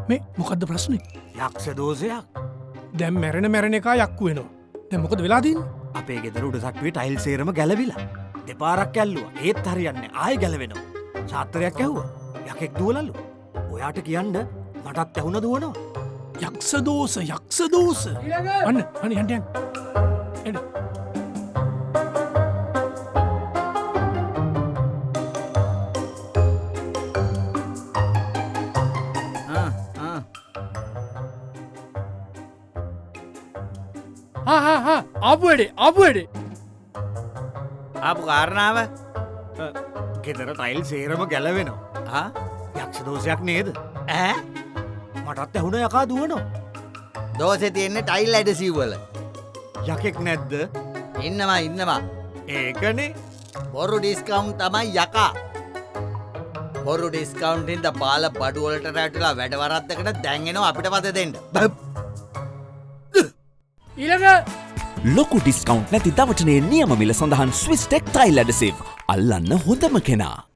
මේ මොකක්ද ප්‍රශ්නේ? යක්ෂ දෝෂයක්. දැන් මැරෙන එකා යක්කු වෙනවා. දැන් මොකද වෙලා තියෙන්නේ? අපේ ගෙදර උඩ සට්ටුවේ ටයිල් සේරම ගැලවිලා. දෙපාරක් ඇල්ලුවා. ඒත් හරියන්නේ ආයෙ ගැලවෙනවා. ඡාත්‍රයක් ඇහුවා. යකෙක් දුවලලු. ඔයාට කියන්න මටත් ඇහුණ දුවනවා. යක්ෂ දෝෂ. අන්න යන්න. එන්න. ආපු වැඩේ. ආපු කාරණාව ගෙදර ටයිල් සේරම ගැලවෙනවා. යක්ෂ දෝෂයක් නේද? ඈ මටත් ඇහුණ යකා දුවනවා. දෝෂේ තියෙන්නේ ටයිල් ඇඩසිව්වල. යකෙක් නැද්ද? ඉන්නවා. ඒකනේ. බොරු ඩිස්කවුන්ට් තමයි යකා. බොරු ඩිස්කවුන්ට් හින්දා බාල බඩු වලට රැවටිලා වැඩ වරද්දකට දැන් එනවා අපිට පද දෙන්න. ඊළඟ ලොකු ඩිස්කවුන්ට් නැති දවටනේ නියම මිල සඳහන් ස්විස් ටෙක් ටයිල් ඇඩසිව්. අල්ලන්න හොඳම කෙනා.